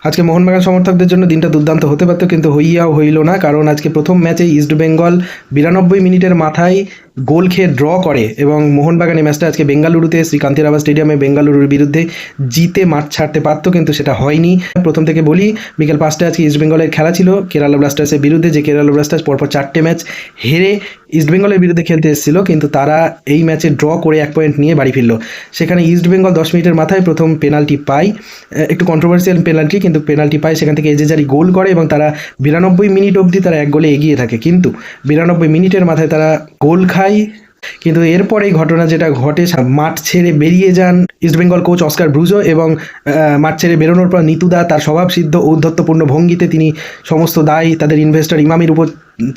আজকে মোহনবাগান সমর্থকদের জন্য দিনটা দুর্দান্ত হতে পারত, কিন্তু হইয়াও হইল না। কারণ আজকে প্রথম ম্যাচে ইস্টবেঙ্গল 92 মিনিটের মাথায় গোল খেয়ে ড্র করে এবং মোহনবাগান এই ম্যাচটা আজকে বেঙ্গালুরুতে শ্রীকান্তিরাবা স্টেডিয়ামে বেঙ্গালুরুর বিরুদ্ধে জিতে মাঠ ছাড়তে পারতো, কিন্তু সেটা হয়নি। প্রথম থেকে বলি, বিকেল 5টায় আজকে ইস্টবেঙ্গলের খেলা ছিল কেরালা ব্লাস্টার্সের বিরুদ্ধে, যে কেরালা ব্লাস্টার্স পরপর 4টে ম্যাচ হেরে ইস্টবেঙ্গলের বিরুদ্ধে খেলতে এসেছিল, কিন্তু তারা এই ম্যাচে ড্র করে 1 পয়েন্ট নিয়ে বাড়ি ফিরল। সেখানে ইস্টবেঙ্গল 10 মিনিটের মাথায় প্রথম পেনাল্টি পায়, একটু কন্ট্রোভার্সিয়াল পেনাল্টি, কিন্তু পেনাল্টি পায়। সেখান থেকে এজেজারি গোল করে এবং তারা 92 মিনিট অবধি তারা 1 গোলে এগিয়ে থাকে, কিন্তু 92 মিনিটের মাথায় তারা গোল খায়। কিন্তু এরপরেই ঘটনা যেটা ঘটে, মাঠ ছেড়ে বেরিয়ে যান ইস্টবেঙ্গল কোচ অস্কার ব্রুজো এবং মাঠ ছেড়ে বেরোনোর পর নিতুদা তার স্বভাবসিদ্ধ ঔদ্ধত্যপূর্ণ ভঙ্গিতে তিনি সমস্ত দায় তাদের ইনভেস্টর ইমামির উপর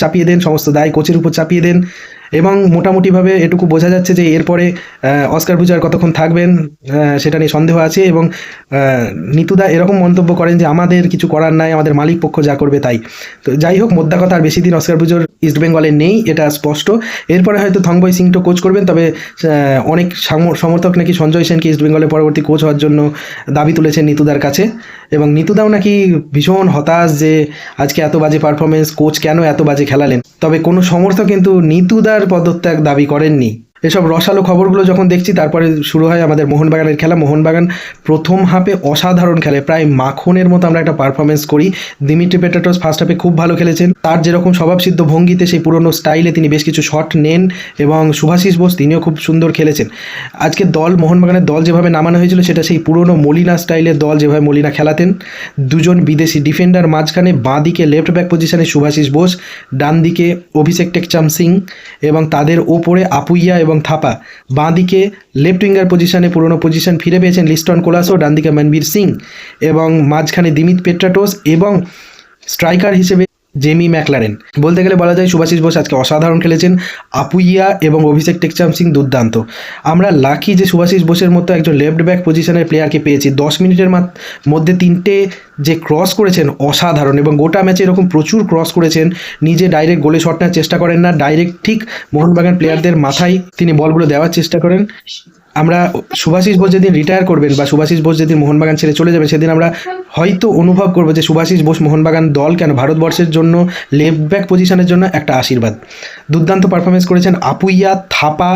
চাপিয়ে দেন, সমস্ত দায় কোচের উপর চাপিয়ে দেন। এবং মোটামুটিভাবে এটুকু বোঝা যাচ্ছে যে এরপরে অস্কার ব্রুজো আর কতক্ষণ থাকবেন সেটা নিয়ে সন্দেহ আছে। এবং নিতুদা এরকম মন্তব্য করেন যে আমাদের কিছু করার নাই, আমাদের মালিক পক্ষ যা করবে তাই। তো যাই হোক, মোদ্দা কথা আর বেশি দিন অস্কার ব্রুজোর ইস্টবেঙ্গলে নেই, এটা স্পষ্ট। এরপরে হয়তো থংবই সিংটো কোচ করবেন, তবে অনেক সমর্থক নাকি সঞ্জয় সেনকে ইস্টবেঙ্গলের পরবর্তী কোচ হওয়ার জন্য দাবি তুলেছেন নিতুদার কাছে। এবং নিতুদাও নাকি ভীষণ হতাশ যে আজকে এত বাজে পারফরমেন্স, কোচ কেন এত বাজে খেলালেন। তবে কোনো সমর্থক কিন্তু নিতুদার পদত্যাগ দাবি করেননি। এসব রসালো খবরগুলো যখন দেখছি, তারপরে শুরু হয় আমাদের মোহনবাগানের খেলা। মোহনবাগান প্রথম হাফে অসাধারণ খেলে, প্রায় মাখনের মতো আমরা একটা পারফরমেন্স করি। দিমিত্রি পেট্রাটোস ফার্স্ট হাফে খুব ভালো খেলেছেন, তার যেরকম স্বভাবসিদ্ধ ভঙ্গিতে সেই পুরনো স্টাইলে তিনি বেশ কিছু শট নেন এবং শুভাশিস বোস তিনিও খুব সুন্দর খেলেছেন। আজকে মোহনবাগানের দল যেভাবে নামানো হয়েছিল সেটা সেই পুরনো মলিনা স্টাইলের দল, যেভাবে মলিনা খেলাতেন। দুজন বিদেশি ডিফেন্ডার মাঝখানে, বাঁ দিকে লেফট ব্যাক পজিশনে শুভাশিস বোস, ডান দিকে অভিষেক টেকচাম সিং এবং তাদের ওপরে আপুইয়া এবং থাপা। বাঁ দিকে লেফট উইঙ্গার পজিশনে পুরনো পজিশন ফিরে পেয়েছেন লিস্টন কোলাসো, ডান দিকে মনবীর সিং এবং মাঝখানে দিমিত পেট্রাটোস এবং স্ট্রাইকার হিসেবে জেমি ম্যাকলারেন। বলতে গেলে বলা যায় শুভাশিস বোস আজকে অসাধারণ খেলেছেন, আপুইয়া এবং অভিষেক টেকচাম সিং দুর্দান্ত। আমরা লাকি যে শুভাশিস বোসের মতো একজন লেফট ব্যাক পজিশনের প্লেয়ারকে পেয়েছি। 10 মিনিটের মধ্যে 3টে যে ক্রস করেছেন অসাধারণ, এবং গোটা ম্যাচে এরকম প্রচুর ক্রস করেছেন। নিজে ডাইরেক্ট গোলে শট নেওয়ার চেষ্টা করেন না, ডাইরেক্ট ঠিক মোহনবাগান প্লেয়ারদের মাথায় তিনি বলগুলো দেওয়ার চেষ্টা করেন। আমরা শুভাশিস বোস যেদিন রিটায়ার করবেন বা শুভাশিস বোস যেদিন মোহনবাগান ছেড়ে চলে যাবে, সেদিন আমরা হয়তো অনুভব করবো যে শুভাশিস বোস মোহনবাগান দল কেন ভারতবর্ষের জন্য লেফট ব্যাক পজিশনের জন্য একটা আশীর্বাদ। দুর্দান্ত পারফরমেন্স করেছেন আপুইয়া, থাপা।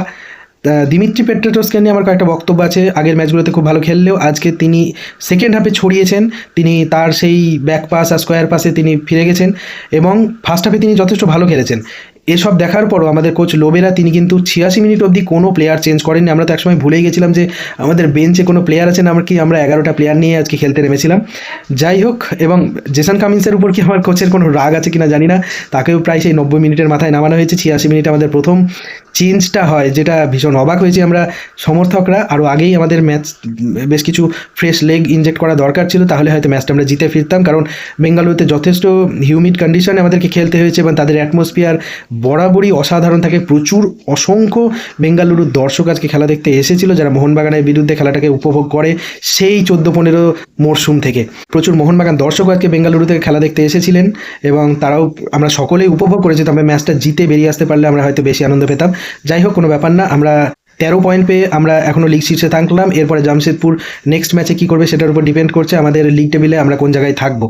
দিমিত্রি পেট্রাটোসকে নিয়ে আমার কয়েকটা বক্তব্য আছে। আগের ম্যাচগুলোতে খুব ভালো খেললেও আজকে তিনি সেকেন্ড হাফে ছড়িয়েছেন, তিনি তার সেই ব্যাক পাস আর স্কোয়ার পাসে তিনি ফিরে গেছেন এবং ফার্স্ট হাফে তিনি যথেষ্ট ভালো খেলেছেন। এসব দেখার পরও আমাদের কোচ লোবেরা তিনি কিন্তু 86 মিনিট অবধি কোনো প্লেয়ার চেঞ্জ করেননি। আমরা তো একসময় ভুলেই গেছিলাম যে আমাদের বেঞ্চে কোনো প্লেয়ার আছেন, আমরা 11টা প্লেয়ার নিয়ে আজকে খেলতে নেমেছিলাম। যাই হোক, এবং জেসন কামিন্সের উপর কি আমার কোচের কোনো রাগ আছে কিনা জানি না, তাকেও প্রায় সেই 90 মিনিটের মাথায় নামানো হয়েছে। 86 মিনিটে আমাদের প্রথম চেঞ্জটা হয়, যেটা ভীষণ অবাক হয়েছি আমরা সমর্থকরা। আরও আগেই আমাদের ম্যাচ বেশ কিছু ফ্রেশ লেগ ইনজেক্ট করা দরকার ছিল, তাহলে হয়তো ম্যাচটা আমরা জিতে ফিরতাম। কারণ বেঙ্গালুরুতে যথেষ্ট হিউমিড কন্ডিশনে আমাদেরকে খেলতে হয়েছে এবং তাদের অ্যাটমসফিয়ার বরাবরই অসাধারণ থাকে। অসংখ্য বেঙ্গালুরুর দর্শক আজকে খেলা দেখতে এসেছিল, যারা মোহনবাগানের বিরুদ্ধে খেলাটাকে উপভোগ করে সেই 14-15 মরশুম থেকে। প্রচুর মোহনবাগান দর্শক আজকে বেঙ্গালুরু থেকে খেলা দেখতে এসেছিলেন এবং তারাও আমরা সকলেই উপভোগ করেছি। তবে ম্যাচটা জিতে বেরিয়ে আসতে পারলে আমরা হয়তো বেশি আনন্দ পেতাম। যাই হোক, কোনো ব্যাপার না। আমরা 13 পয়েন্ট পেয়ে আমরা এখনও লিগ শীর্ষে থাকলাম। এরপরে জামশেদপুর নেক্সট ম্যাচে কী করবে সেটার উপর ডিপেন্ড করছে আমাদের লিগ টেবিলে আমরা কোন জায়গায় থাকবো।